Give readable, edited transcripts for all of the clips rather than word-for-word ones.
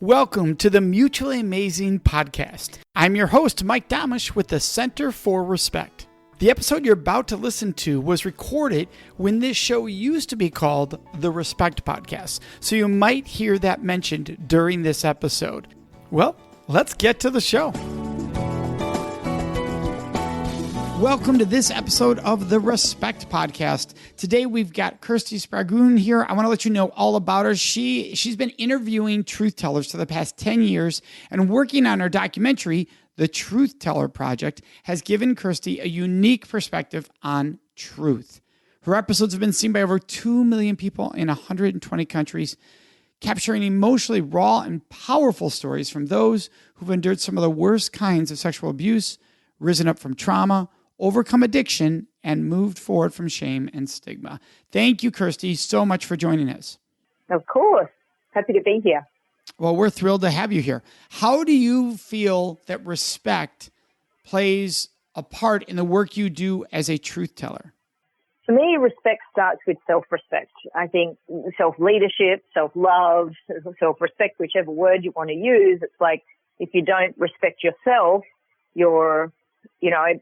Welcome to the Mutually Amazing podcast. I'm your host, Mike Domitrz with the Center for Respect. The episode you're about to listen to was recorded when this show used to be called the Respect Podcast, so you might hear that mentioned during this episode. Well, let's get to the show. Welcome to this episode of the Respect Podcast. Today we've got Kirsty Spraggon here. I want to let you know all about her. She's been interviewing truth tellers for the past 10 years and working on her documentary, The Truth Teller Project, has given Kirsty a unique perspective on truth. Her episodes have been seen by over 2 million people in 120 countries, capturing emotionally raw and powerful stories from those who've endured some of the worst kinds of sexual abuse, risen up from trauma, overcome addiction, and moved forward from shame and stigma. Thank you, Kirsty, so much for joining us. Of course. Happy to be here. Well, we're thrilled to have you here. How do you feel that respect plays a part in the work you do as a truth teller? For me, respect starts with self-respect. I think self-leadership, self-love, self-respect, whichever word you want to use, it's like if you don't respect yourself,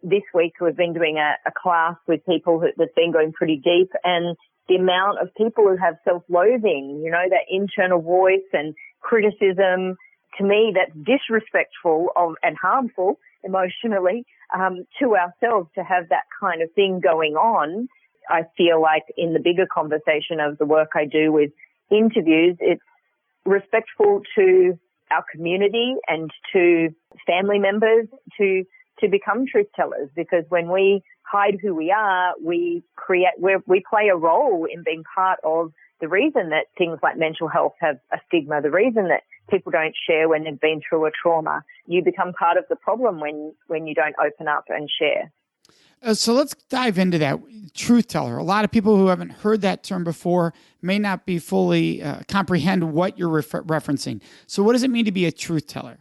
this week we've been doing a class with people that's been going pretty deep, and the amount of people who have self-loathing, that internal voice and criticism, to me, that's disrespectful and harmful emotionally to ourselves to have that kind of thing going on. I feel like in the bigger conversation of the work I do with interviews, it's respectful to our community and to family members to become truth tellers, because when we hide who we are, we play a role in being part of the reason that things like mental health have a stigma, the reason that people don't share when they've been through a trauma. You become part of the problem when you don't open up and share. So let's dive into that. Truth teller. A lot of people who haven't heard that term before may not be fully comprehend what you're referencing. So what does it mean to be a truth teller?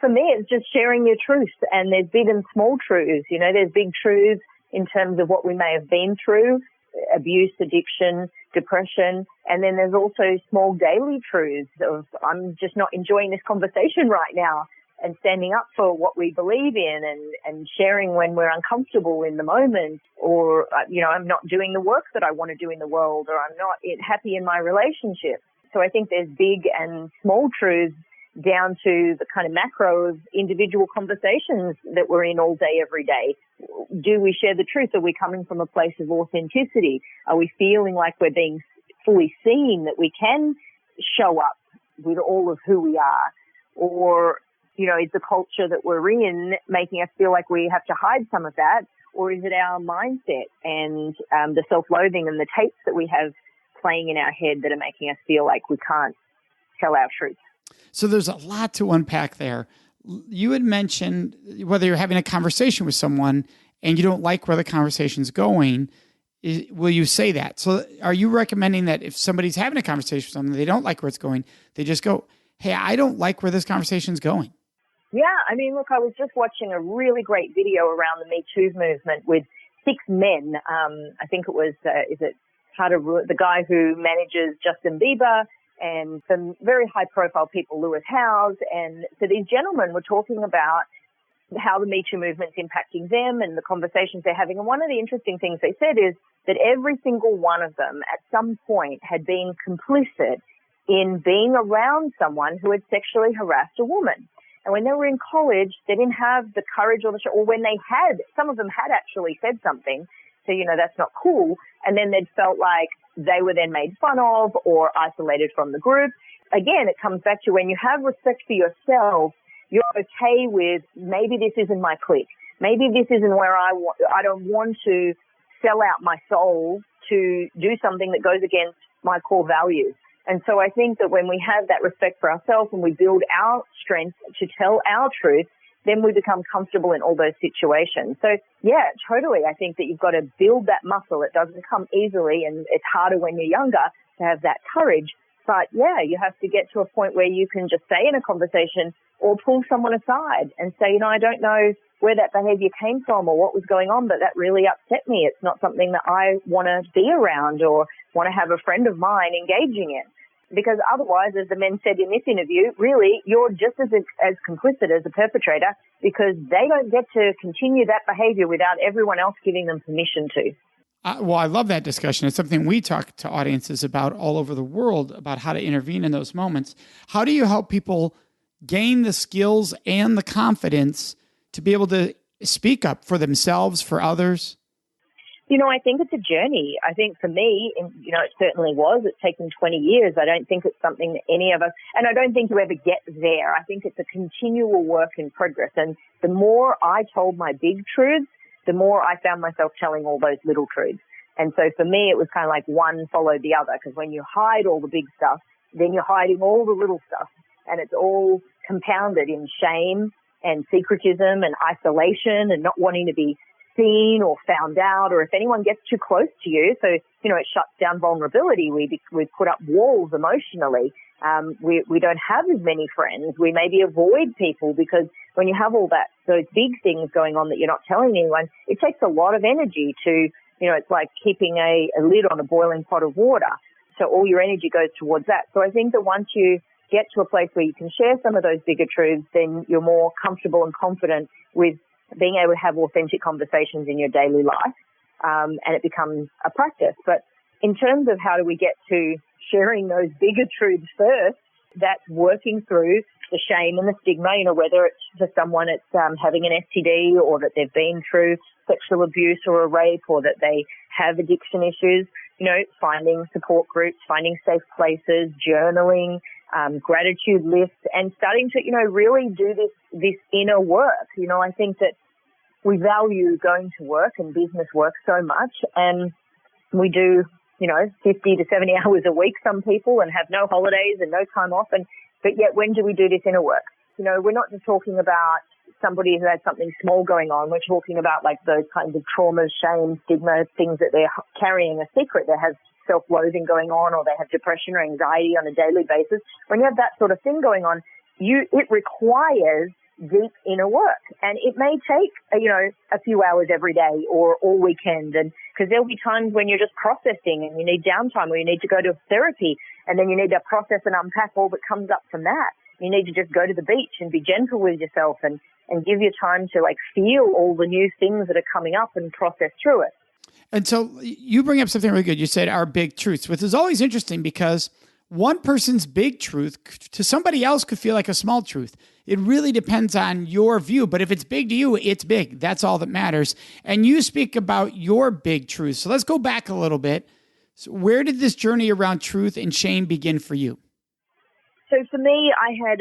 For me, it's just sharing your truth, and there's big and small truths. There's big truths in terms of what we may have been through, abuse, addiction, depression, and then there's also small daily truths of I'm just not enjoying this conversation right now, and standing up for what we believe in and sharing when we're uncomfortable in the moment, or, I'm not doing the work that I want to do in the world, or I'm not happy in my relationship. So I think there's big and small truths down to the kind of macro of individual conversations that we're in all day, every day. Do we share the truth? Are we coming from a place of authenticity? Are we feeling like we're being fully seen, that we can show up with all of who we are? Or, is the culture that we're in making us feel like we have to hide some of that? Or is it our mindset and the self-loathing and the tapes that we have playing in our head that are making us feel like we can't tell our truth? So there's a lot to unpack there. You had mentioned whether you're having a conversation with someone and you don't like where the conversation's going, will you say that? So are you recommending that if somebody's having a conversation with someone, they don't like where it's going, they just go, hey, I don't like where this conversation's going? Yeah, look, I was just watching a really great video around the Me Too movement with 6 men. I think it was, the guy who manages Justin Bieber, and some very high-profile people, Lewis Howes. And so these gentlemen were talking about how the Me Too movement's impacting them and the conversations they're having. And one of the interesting things they said is that every single one of them at some point had been complicit in being around someone who had sexually harassed a woman. And when they were in college, they didn't have the courage or when they had, some of them had actually said something. So, that's not cool. And then they'd felt like they were then made fun of or isolated from the group. Again, it comes back to when you have respect for yourself, you're okay with maybe this isn't my clique. Maybe this isn't where I don't want to sell out my soul to do something that goes against my core values. And so I think that when we have that respect for ourselves and we build our strength to tell our truth, then we become comfortable in all those situations. So, yeah, totally. I think that you've got to build that muscle. It doesn't come easily, and it's harder when you're younger to have that courage. But, yeah, you have to get to a point where you can just stay in a conversation or pull someone aside and say, I don't know where that behavior came from or what was going on, but that really upset me. It's not something that I want to be around or want to have a friend of mine engaging in. because otherwise, as the men said in this interview, really, you're just as complicit as the perpetrator because they don't get to continue that behavior without everyone else giving them permission to. Well, I love that discussion. It's something we talk to audiences about all over the world about how to intervene in those moments. How do you help people gain the skills and the confidence to be able to speak up for themselves, for others? I think it's a journey. I think for me, it certainly was. It's taken 20 years. I don't think it's something that any of us, and I don't think you ever get there. I think it's a continual work in progress. And the more I told my big truths, the more I found myself telling all those little truths. And so for me, it was kind of like one followed the other, because when you hide all the big stuff, then you're hiding all the little stuff. And it's all compounded in shame and secretism and isolation and not wanting to be seen or found out, or if anyone gets too close to you. So, it shuts down vulnerability. We put up walls emotionally. We don't have as many friends. We maybe avoid people because when you have all those big things going on that you're not telling anyone, it takes a lot of energy to, it's like keeping a lid on a boiling pot of water. So all your energy goes towards that. So I think that once you get to a place where you can share some of those bigger truths, then you're more comfortable and confident with being able to have authentic conversations in your daily life, and it becomes a practice. But in terms of how do we get to sharing those bigger truths first, that's working through the shame and the stigma, whether it's for someone it's having an STD or that they've been through sexual abuse or a rape or that they have addiction issues, finding support groups, finding safe places, journaling, gratitude lists, and starting to, really do this inner work. I think that we value going to work and business work so much, and we do, 50 to 70 hours a week, some people, and have no holidays and no time off. But yet, when do we do this inner work? We're not just talking about somebody who has something small going on. We're talking about like those kinds of traumas, shame, stigma, things that they're carrying a secret that has self-loathing going on, or they have depression or anxiety on a daily basis. When you have that sort of thing going on, it requires deep inner work, and it may take a few hours every day or all weekend, and because there'll be times when you're just processing and you need downtime, or you need to go to therapy, and then you need to process and unpack all that comes up from that. You need to just go to the beach and be gentle with yourself and give your time to feel all the new things that are coming up and process through it. And so you bring up something really good. You said our big truths, which is always interesting because one person's big truth to somebody else could feel like a small truth. It really depends on your view. But if it's big to you, it's big. That's all that matters. And you speak about your big truths. So let's go back a little bit. So where did this journey around truth and shame begin for you? So for me, I had,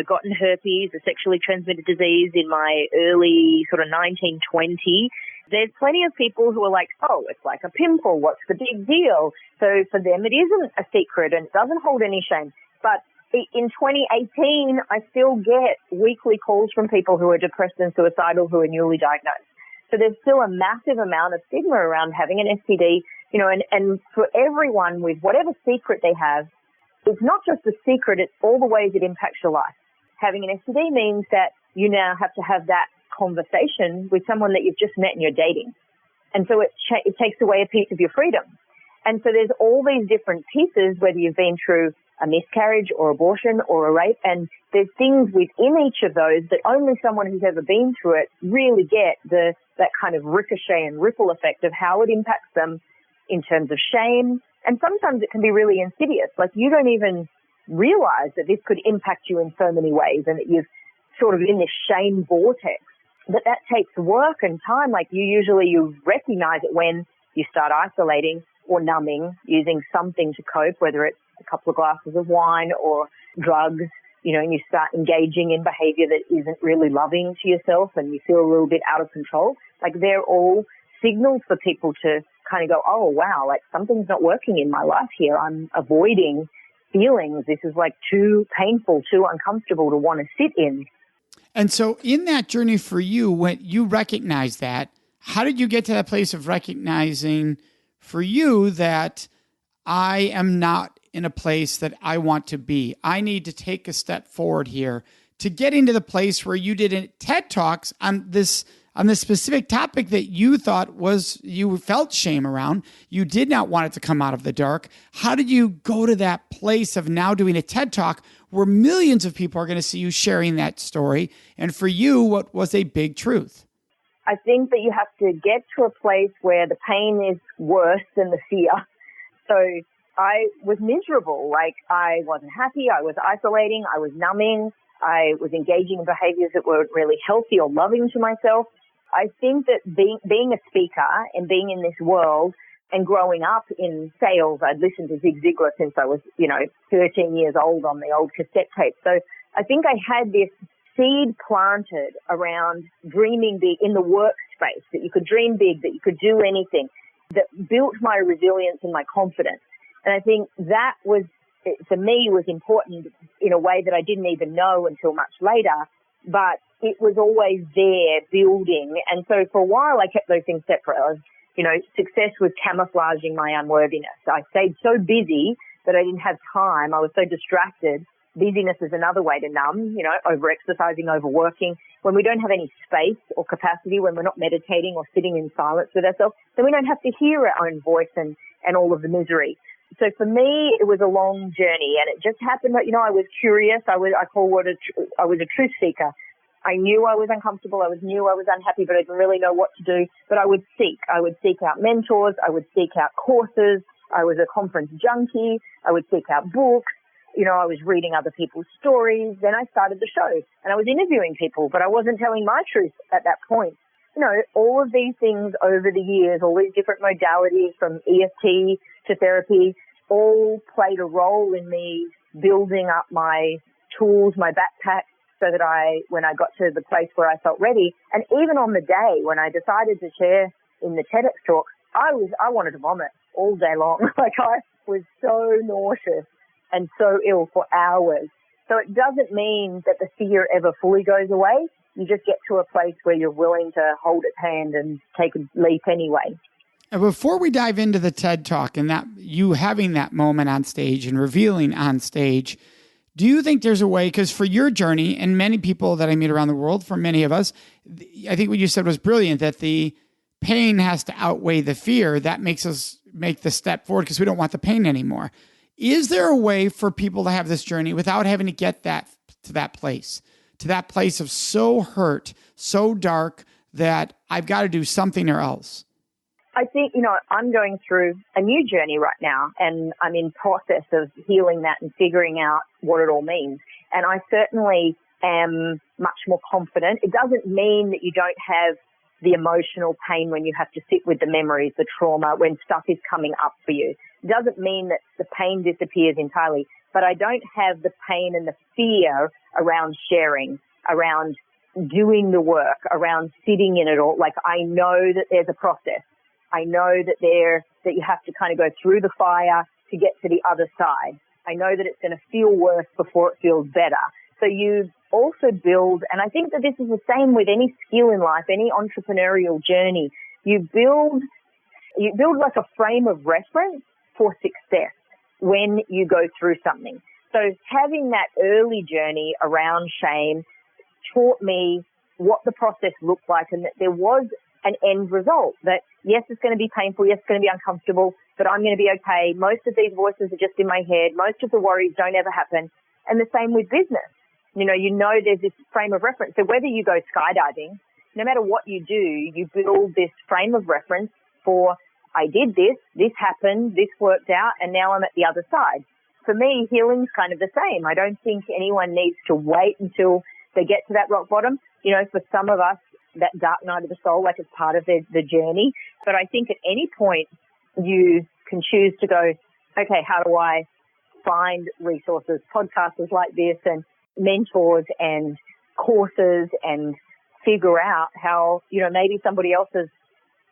gotten herpes, a sexually transmitted disease, in my early sort of 1920. There's plenty of people who are like, oh, it's like a pimple. What's the big deal? So for them, it isn't a secret and it doesn't hold any shame. But in 2018, I still get weekly calls from people who are depressed and suicidal who are newly diagnosed. So there's still a massive amount of stigma around having an STD, and for everyone with whatever secret they have, it's not just a secret, it's all the ways it impacts your life. Having an STD means that you now have to have that conversation with someone that you've just met and you're dating. And so it takes away a piece of your freedom. And so there's all these different pieces, whether you've been through a miscarriage or abortion or a rape, and there's things within each of those that only someone who's ever been through it really get that kind of ricochet and ripple effect of how it impacts them in terms of shame. And sometimes it can be really insidious. Like you don't even realize that this could impact you in so many ways and that you're sort of in this shame vortex. But that takes work and time. Like you recognize it when you start isolating or numbing, using something to cope, whether it's a couple of glasses of wine or drugs, and you start engaging in behavior that isn't really loving to yourself and you feel a little bit out of control. Like they're all signals for people to kind of go, oh, wow, like something's not working in my life here. I'm avoiding feelings. This is like too painful, too uncomfortable to want to sit in. And so in that journey for you, when you recognize that, how did you get to that place of recognizing for you that I am not in a place that I want to be? I need to take a step forward here to get into the place where you did TED Talks on this on the specific topic that you thought was, you felt shame around. You did not want it to come out of the dark. How did you go to that place of now doing a TED Talk where millions of people are going to see you sharing that story? And for you, what was a big truth? I think that you have to get to a place where the pain is worse than the fear. So I was miserable. Like, I wasn't happy. I was isolating. I was numbing. I was engaging in behaviors that weren't really healthy or loving to myself. I think that being a speaker and being in this world and growing up in sales, I'd listened to Zig Ziglar since I was, 13 years old on the old cassette tape. So I think I had this seed planted around dreaming big in the workspace, that you could dream big, that you could do anything, that built my resilience and my confidence. And I think that was, for me, was important in a way that I didn't even know until much later, but it was always there building. And so for a while, I kept those things separate. Success was camouflaging my unworthiness. I stayed so busy that I didn't have time. I was so distracted. Busyness is another way to numb, over-exercising, overworking. When we don't have any space or capacity, when we're not meditating or sitting in silence with ourselves, then we don't have to hear our own voice and all of the misery. So for me, it was a long journey, and it just happened that, I was curious. I was a truth seeker. I knew I was uncomfortable. I knew I was unhappy, but I didn't really know what to do. But I would seek. I would seek out mentors. I would seek out courses. I was a conference junkie. I would seek out books. I was reading other people's stories. Then I started the show, and I was interviewing people, but I wasn't telling my truth at that point. All of these things over the years, all these different modalities from EFT to therapy, all played a role in me building up my tools, my backpack, so that when I got to the place where I felt ready, and even on the day when I decided to share in the TEDx talk, I wanted to vomit all day long. Like, I was so nauseous and so ill for hours. So it doesn't mean that the fear ever fully goes away. You just get to a place where you're willing to hold its hand and take a leap anyway. And before we dive into the TED Talk and that you having that moment on stage and revealing on stage, do you think there's a way, because for your journey and many people that I meet around the world, for many of us, I think what you said was brilliant, that the pain has to outweigh the fear. That makes us make the step forward because we don't want the pain anymore. Is there a way for people to have this journey without having to get to that place of so hurt, so dark that I've got to do something or else? I think, I'm going through a new journey right now, and I'm in process of healing that and figuring out what it all means. And I certainly am much more confident. It doesn't mean that you don't have the emotional pain when you have to sit with the memories, the trauma, when stuff is coming up for you. It doesn't mean that the pain disappears entirely, but I don't have the pain and the fear around sharing, around doing the work, around sitting in it all. Like, I know that there's a process. I know that you have to kind of go through the fire to get to the other side. I know that it's going to feel worse before it feels better. So you also build, and I think that this is the same with any skill in life, any entrepreneurial journey. You build like a frame of reference for success when you go through something. So having that early journey around shame taught me what the process looked like, and that there was an end result, that yes, it's going to be painful, yes, it's going to be uncomfortable, but I'm going to be okay. Most of these voices are just in my head. Most of the worries don't ever happen. And the same with business. There's this frame of reference. So whether you go skydiving, no matter what you do, you build this frame of reference for, I did this happened, this worked out, and now I'm at the other side. For me, healing's kind of the same. I don't think anyone needs to wait until they get to that rock bottom. For some of us, that dark night of the soul, like, it's part of the journey. But I think at any point you can choose to go, okay, how do I find resources, podcasters like this and mentors and courses, and figure out how, maybe somebody else has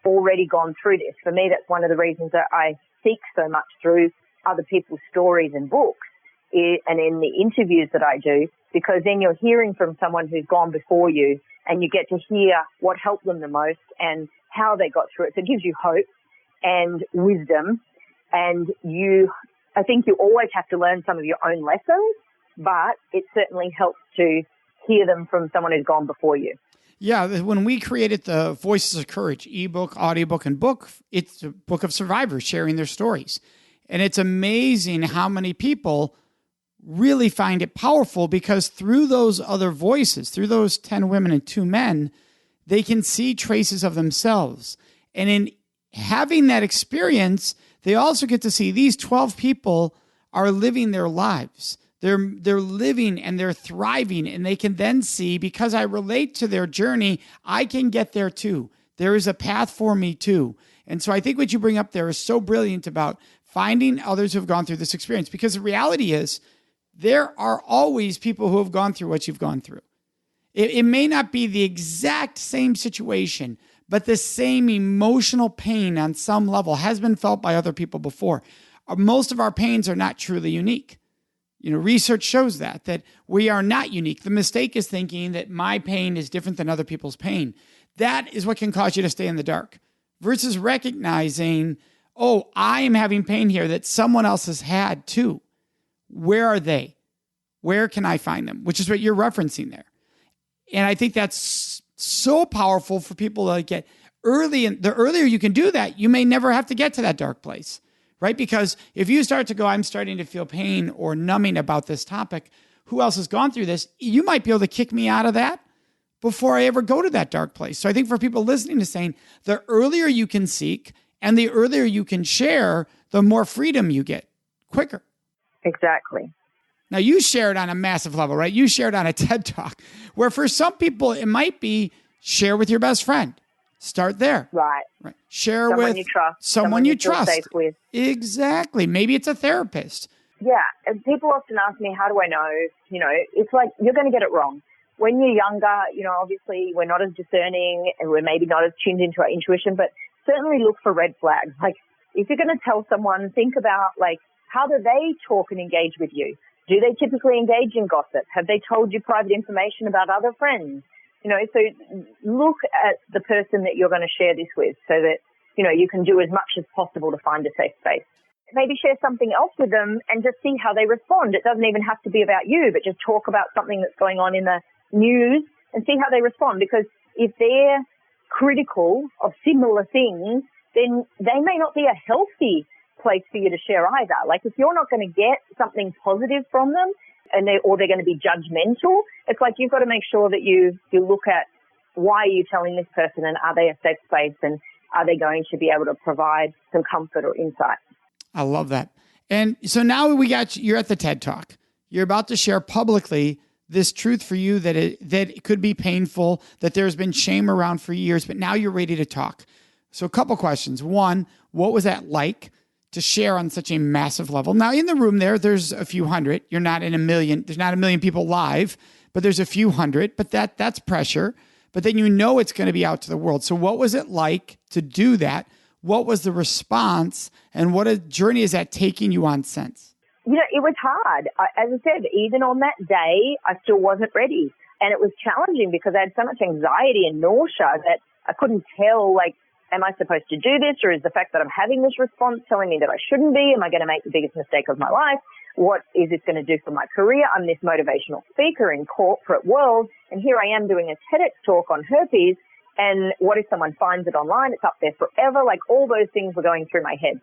already gone through this. For me, that's one of the reasons that I seek so much through other people's stories and books and in the interviews that I do, because then you're hearing from someone who's gone before you, and you get to hear what helped them the most and how they got through it. So it gives you hope and wisdom. And I think you always have to learn some of your own lessons, but it certainly helps to hear them from someone who's gone before you. Yeah, when we created the Voices of Courage ebook, audiobook, and book, it's a book of survivors sharing their stories. And it's amazing how many people really find it powerful because through those other voices, through those 10 women and 2 men, they can see traces of themselves. And in having that experience, they also get to see these 12 people are living their lives. They're living and they're thriving, and they can then see, because I relate to their journey, I can get there too. There is a path for me too. And so I think what you bring up there is so brilliant about finding others who have gone through this experience, because the reality is there are always people who have gone through what you've gone through. It may not be the exact same situation, but the same emotional pain on some level has been felt by other people before. Most of our pains are not truly unique. Research shows that we are not unique. The mistake is thinking that my pain is different than other people's pain. That is what can cause you to stay in the dark versus recognizing, oh, I am having pain here that someone else has had too. Where are they? Where can I find them? Which is what you're referencing there. And I think that's so powerful for people to get early. And the earlier you can do that, you may never have to get to that dark place, right? Because if you start to go, I'm starting to feel pain or numbing about this topic, who else has gone through this? You might be able to kick me out of that before I ever go to that dark place. So I think for people listening to saying, the earlier you can seek and the earlier you can share, the more freedom you get quicker. Exactly. Now, you shared on a massive level, right? You shared on a TED Talk, where for some people, it might be share with your best friend. Start there. Right. Share someone with you trust. Someone you trust. Safe with. Exactly. Maybe it's a therapist. Yeah. And people often ask me, how do I know? It's like you're going to get it wrong. When you're younger, obviously we're not as discerning and we're maybe not as tuned into our intuition, but certainly look for red flags. Like if you're going to tell someone, think about how do they talk and engage with you? Do they typically engage in gossip? Have they told you private information about other friends? So look at the person that you're going to share this with so that, you can do as much as possible to find a safe space. Maybe share something else with them and just see how they respond. It doesn't even have to be about you, but just talk about something that's going on in the news and see how they respond. Because if they're critical of similar things, then they may not be a healthy place for you to share either. Like if you're not going to get something positive from them or they're going to be judgmental, it's like you've got to make sure that you look at why are you telling this person and are they a safe space and are they going to be able to provide some comfort or insight? I love that. And so now you're at the TED Talk. You're about to share publicly this truth for you that it could be painful, that there's been shame around for years, but now you're ready to talk. So a couple questions. One, what was that like to share on such a massive level? Now in the room there's a few hundred. You're not in a million. There's not a million people live, but there's a few hundred, but that's pressure. But then it's going to be out to the world. So what was it like to do that? What was the response? And what a journey is that taking you on since? It was hard. As I said, even on that day, I still wasn't ready. And it was challenging because I had so much anxiety and nausea that I couldn't tell, am I supposed to do this? Or is the fact that I'm having this response telling me that I shouldn't be? Am I going to make the biggest mistake of my life? What is this going to do for my career? I'm this motivational speaker in corporate world. And here I am doing a TEDx talk on herpes. And what if someone finds it online? It's up there forever. All those things were going through my head.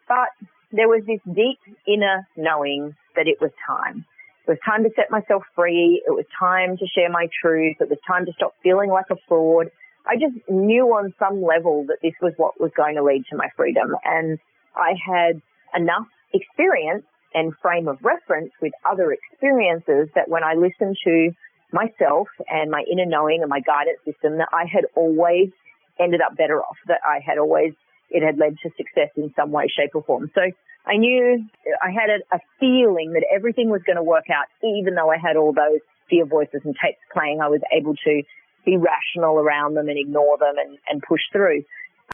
But there was this deep inner knowing that it was time. It was time to set myself free. It was time to share my truth. It was time to stop feeling like a fraud. I just knew on some level that this was what was going to lead to my freedom. And I had enough experience and frame of reference with other experiences that when I listened to myself and my inner knowing and my guidance system, that I had always ended up better off, that it had led to success in some way, shape or form. So I knew I had a feeling that everything was going to work out, even though I had all those fear voices and tapes playing. I was able to be rational around them and ignore them and push through.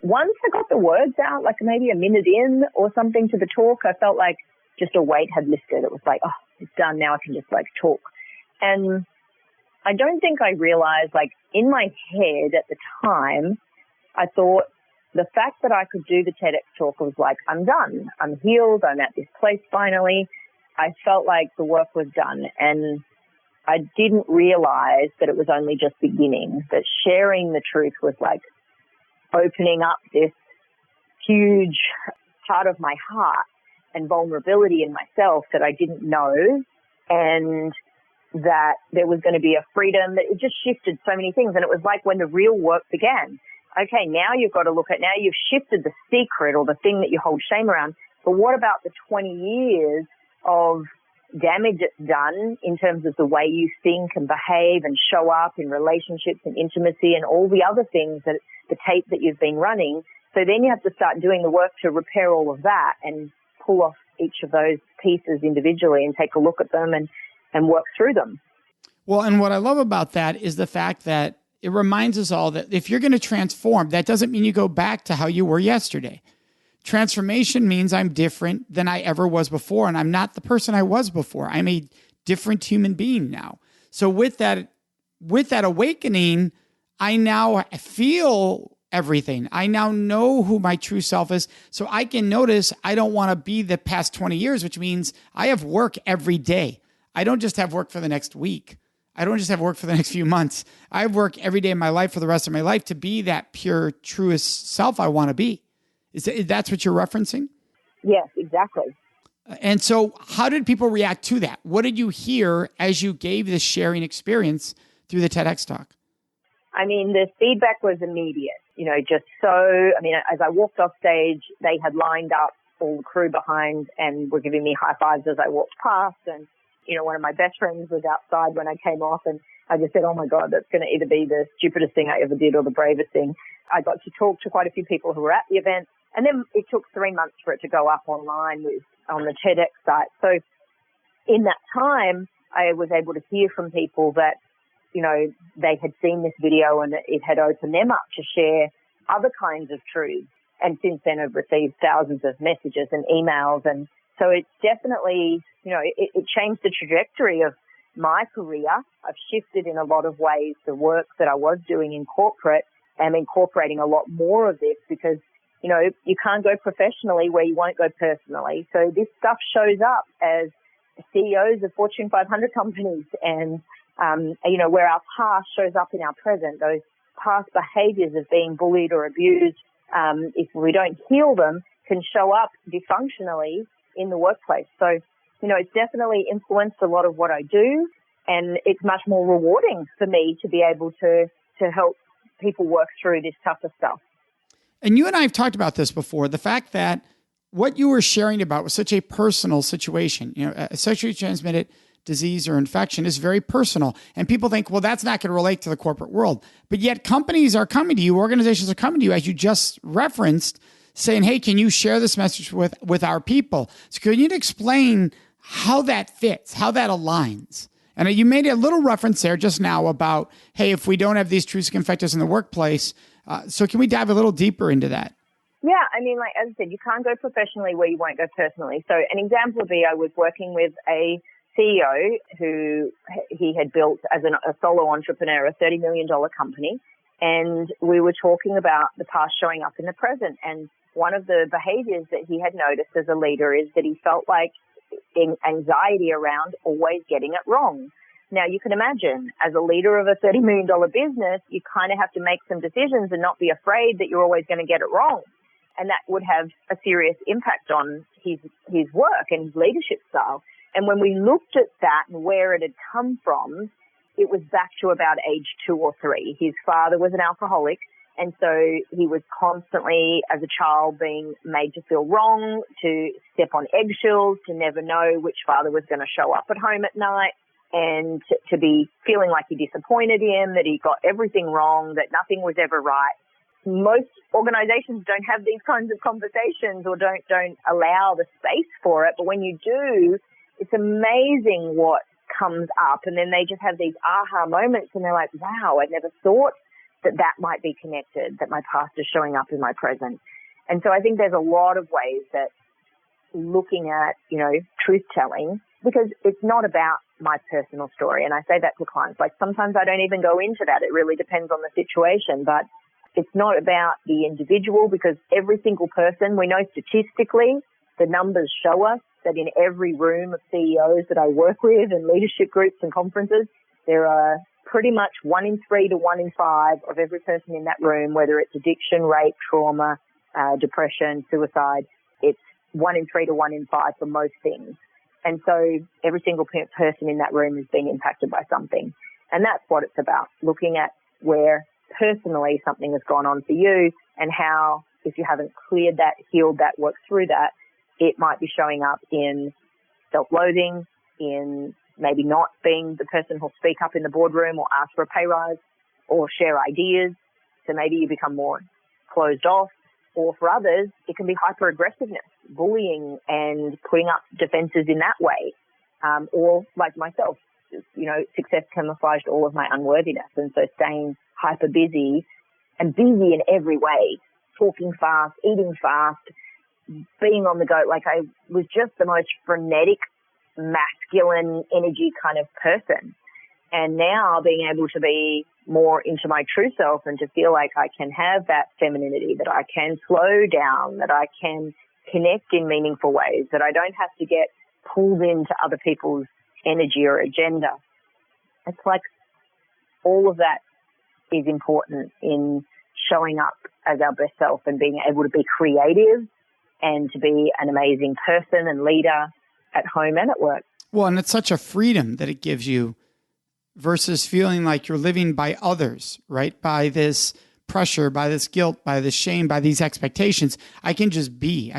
Once I got the words out, maybe a minute in or something to the talk, I felt like just a weight had lifted. It was like, oh, it's done. Now I can just talk. And I don't think I realized, in my head at the time, I thought the fact that I could do the TEDx talk was I'm done. I'm healed. I'm at this place finally. I felt like the work was done. And I didn't realize that it was only just beginning, that sharing the truth was like opening up this huge part of my heart and vulnerability in myself that I didn't know, and that there was going to be a freedom, that it just shifted so many things. And it was like when the real work began. Okay, now you've got to look at, now you've shifted the secret or the thing that you hold shame around. But what about the 20 years of damage it's done in terms of the way you think and behave and show up in relationships and intimacy and all the other things, that the tape that you've been running? So then you have to start doing the work to repair all of that and pull off each of those pieces individually and take a look at them and work through them. Well, and what I love about that is the fact that it reminds us all that if you're going to transform, that doesn't mean you go back to how you were yesterday. Transformation means I'm different than I ever was before, and I'm not the person I was before. I'm a different human being now. So with that awakening, I now feel everything. I now know who my true self is. So I can notice I don't want to be the past 20 years, which means I have work every day. I don't just have work for the next week. I don't just have work for the next few months. I have work every day of my life for the rest of my life to be that pure, truest self I want to be. That's what you're referencing? Yes, exactly. And so how did people react to that? What did you hear as you gave this sharing experience through the TEDx talk? I mean, the feedback was immediate, as I walked off stage, they had lined up all the crew behind and were giving me high fives as I walked past. And, one of my best friends was outside when I came off, and I just said, oh my God, that's going to either be the stupidest thing I ever did or the bravest thing. I got to talk to quite a few people who were at the event. And then it took 3 months for it to go up online on the TEDx site. So in that time, I was able to hear from people that, they had seen this video and it had opened them up to share other kinds of truths. And since then I've received thousands of messages and emails. And so it's definitely, it changed the trajectory of my career. I've shifted in a lot of ways the work that I was doing in corporate. I'm incorporating a lot more of this because you can't go professionally where you won't go personally. So this stuff shows up as CEOs of Fortune 500 companies and, where our past shows up in our present, those past behaviors of being bullied or abused, if we don't heal them, can show up dysfunctionally in the workplace. So, it's definitely influenced a lot of what I do, and it's much more rewarding for me to be able to help people work through this tougher stuff. And you and I have talked about this before, the fact that what you were sharing about was such a personal situation. A sexually transmitted disease or infection is very personal. And people think, well, that's not going to relate to the corporate world. But yet companies are coming to you, organizations are coming to you, as you just referenced, saying, hey, can you share this message with our people? So can you explain how that fits, how that aligns? And you made a little reference there just now about, hey, if we don't have these truths can affect us in the workplace. So can we dive a little deeper into that? Yeah, as I said, you can't go professionally where you won't go personally. So an example would be I was working with a CEO who he had built as a solo entrepreneur, a $30 million company. And we were talking about the past showing up in the present. And one of the behaviors that he had noticed as a leader is that he felt like anxiety around always getting it wrong. Now, you can imagine, as a leader of a $30 million business, you kind of have to make some decisions and not be afraid that you're always going to get it wrong. And that would have a serious impact on his work and his leadership style. And when we looked at that and where it had come from, it was back to about age 2 or 3. His father was an alcoholic, and so he was constantly, as a child, being made to feel wrong, to step on eggshells, to never know which father was going to show up at home at night, and to be feeling like he disappointed him, that he got everything wrong, that nothing was ever right. Most organizations don't have these kinds of conversations or don't allow the space for it, but when you do, it's amazing what comes up, and then they just have these aha moments and they're like, wow, I never thought that might be connected, that my past is showing up in my present. And so I think there's a lot of ways that looking at, truth telling, because it's not about my personal story. And I say that to clients, like sometimes I don't even go into that. It really depends on the situation, but it's not about the individual because every single person, we know statistically, the numbers show us that in every room of CEOs that I work with and leadership groups and conferences, there are pretty much 1 in 3 to 1 in 5 of every person in that room, whether it's addiction, rape, trauma, depression, suicide, it's 1 in 3 to 1 in 5 for most things. And so every single person in that room is being impacted by something. And that's what it's about, looking at where personally something has gone on for you and how, if you haven't cleared that, healed that, worked through that, it might be showing up in self-loathing, in maybe not being the person who'll speak up in the boardroom or ask for a pay rise or share ideas. So maybe you become more closed off. Or for others, it can be hyper-aggressiveness, bullying and putting up defenses in that way. Or like myself, success camouflaged all of my unworthiness. And so staying hyper-busy and busy in every way, talking fast, eating fast, being on the go. Like I was just the most frenetic, masculine energy kind of person. And now being able to be more into my true self and to feel like I can have that femininity, that I can slow down, that I can connect in meaningful ways, that I don't have to get pulled into other people's energy or agenda. It's like all of that is important in showing up as our best self and being able to be creative and to be an amazing person and leader at home and at work. Well, and it's such a freedom that it gives you versus feeling like you're living by others, right? By this pressure, by this guilt, by this shame, by these expectations. I can just be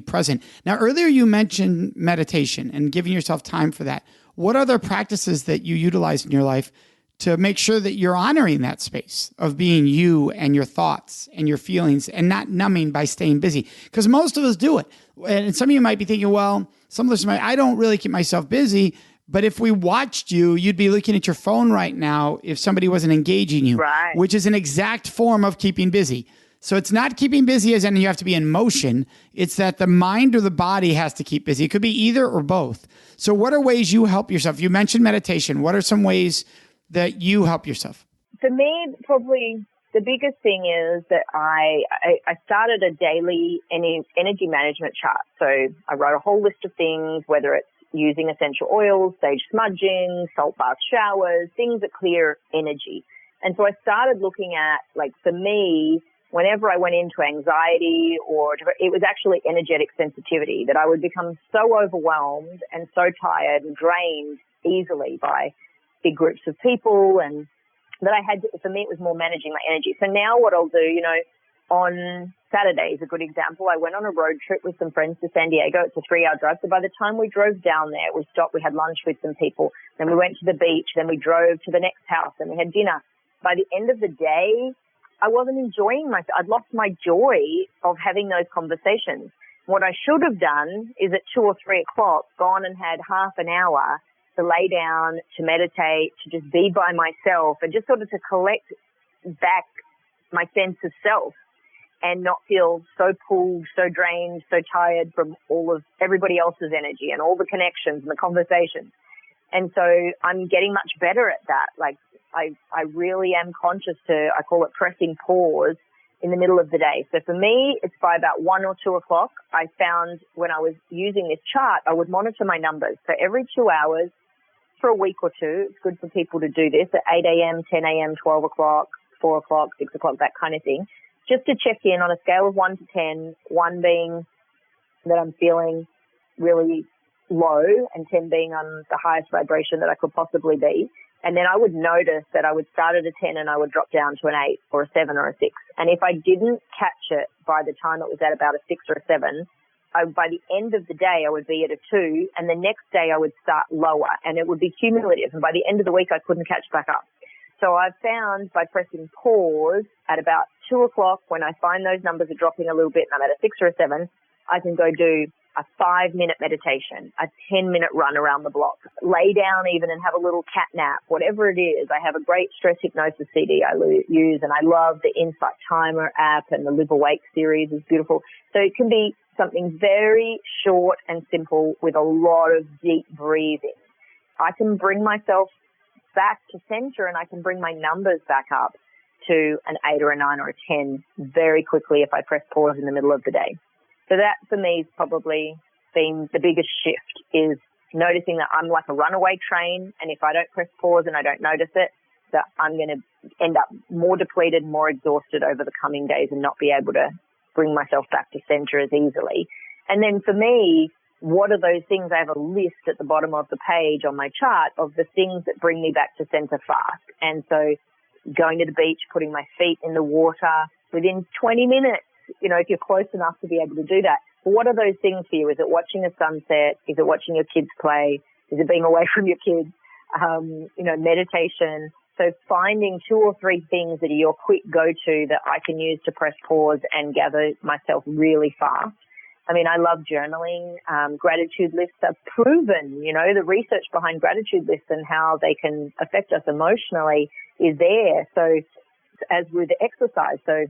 present. Now, earlier you mentioned meditation and giving yourself time for that. What other practices that you utilize in your life to make sure that you're honoring that space of being you and your thoughts and your feelings and not numbing by staying busy? Because most of us do it. And some of you might be thinking, well, some listeners might, I don't really keep myself busy. But if we watched you, you'd be looking at your phone right now if somebody wasn't engaging you, right, which is an exact form of keeping busy. So it's not keeping busy as in you have to be in motion. It's that the mind or the body has to keep busy. It could be either or both. So what are ways you help yourself? You mentioned meditation. What are some ways that you help yourself? For me, probably the biggest thing is that I started a daily energy management chart. So I wrote a whole list of things, whether it's using essential oils, sage smudging, salt bath showers, things that clear energy. And so I started looking at, like, for me, whenever I went into anxiety it was actually energetic sensitivity, that I would become so overwhelmed and so tired and drained easily by big groups of people, and that I had to, for me, it was more managing my energy. So now what I'll do, on Saturday is a good example. I went on a road trip with some friends to San Diego. It's a 3-hour drive. So by the time we drove down there, we stopped, we had lunch with some people. Then we went to the beach. Then we drove to the next house and we had dinner. By the end of the day, I wasn't enjoying myself. I'd lost my joy of having those conversations. What I should have done is at 2 or 3 o'clock gone and had half an hour to lay down, to meditate, to just be by myself and just sort of to collect back my sense of self and not feel so pulled, so drained, so tired from all of everybody else's energy and all the connections and the conversations. And so I'm getting much better at that. Like I really am conscious I call it pressing pause in the middle of the day. So for me, it's by about 1 or 2 o'clock. I found when I was using this chart, I would monitor my numbers. So every 2 hours for a week or two, it's good for people to do this at 8 a.m., 10 a.m., 12 o'clock, 4 o'clock, 6 o'clock, that kind of thing, just to check in on a scale of 1 to 10, 1 being that I'm feeling really low and 10 being on the highest vibration that I could possibly be. And then I would notice that I would start at a 10 and I would drop down to an 8 or a 7 or a 6. And if I didn't catch it by the time it was at about a 6 or a 7, by the end of the day, I would be at a 2, and the next day I would start lower, and it would be cumulative. And by the end of the week, I couldn't catch back up. So I've found by pressing pause at about 2 o'clock, when I find those numbers are dropping a little bit and I'm at a 6 or a 7, I can go do a 5-minute meditation, a 10-minute run around the block, lay down even and have a little cat nap, whatever it is. I have a great stress hypnosis CD I use, and I love the Insight Timer app, and the Live Awake series is beautiful. So it can be something very short and simple with a lot of deep breathing. I can bring myself back to center, and I can bring my numbers back up to an 8 or a 9 or a 10 very quickly if I press pause in the middle of the day. So that for me is probably been the biggest shift, is noticing that I'm like a runaway train, and if I don't press pause and I don't notice it, that I'm going to end up more depleted, more exhausted over the coming days and not be able to bring myself back to center as easily. And then for me, what are those things? I have a list at the bottom of the page on my chart of the things that bring me back to center fast. And so going to the beach, putting my feet in the water within 20 minutes, if you're close enough to be able to do that. But what are those things for you? Is it watching a sunset? Is it watching your kids play? Is it being away from your kids? Meditation. So finding 2 or 3 things that are your quick go-to that I can use to press pause and gather myself really fast. I mean, I love journaling. Gratitude lists are proven, the research behind gratitude lists and how they can affect us emotionally is there. So as with exercise, so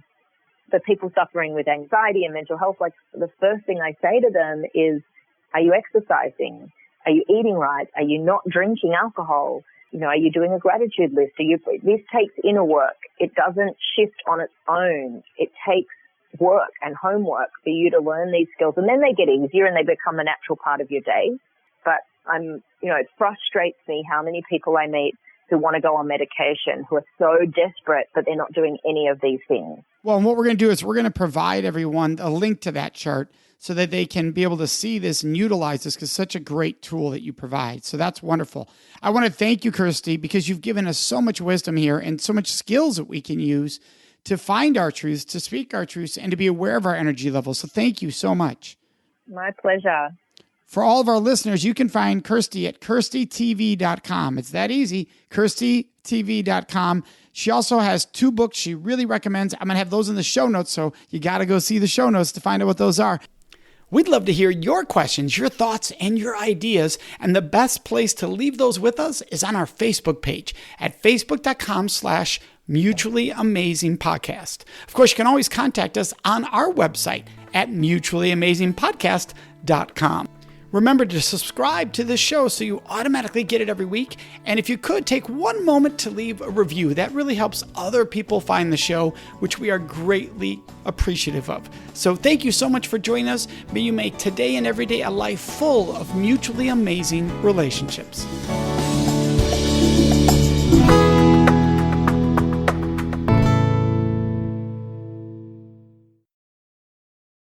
for people suffering with anxiety and mental health, like the first thing I say to them is, are you exercising? Are you eating right? Are you not drinking alcohol? Are you doing a gratitude list? This takes inner work. It doesn't shift on its own. It takes work and homework for you to learn these skills, and then they get easier and they become a natural part of your day. But it frustrates me how many people I meet who want to go on medication, who are so desperate, but they're not doing any of these things. Well, and what we're going to do is we're going to provide everyone a link to that chart so that they can be able to see this and utilize this, because it's such a great tool that you provide. So that's wonderful. I want to thank you, Kirsty, because you've given us so much wisdom here and so much skills that we can use to find our truths, to speak our truths, and to be aware of our energy levels. So thank you so much. My pleasure. For all of our listeners, you can find Kirsty at kirstytv.com. It's that easy, kirstytv.com. She also has 2 books she really recommends. I'm going to have those in the show notes, so you got to go see the show notes to find out what those are. We'd love to hear your questions, your thoughts, and your ideas. And the best place to leave those with us is on our Facebook page at facebook.com/Mutually Amazing Podcast. Of course, you can always contact us on our website at mutuallyamazingpodcast.com. Remember to subscribe to this show so you automatically get it every week. And if you could, take one moment to leave a review. That really helps other people find the show, which we are greatly appreciative of. So thank you so much for joining us. May you make today and every day a life full of mutually amazing relationships.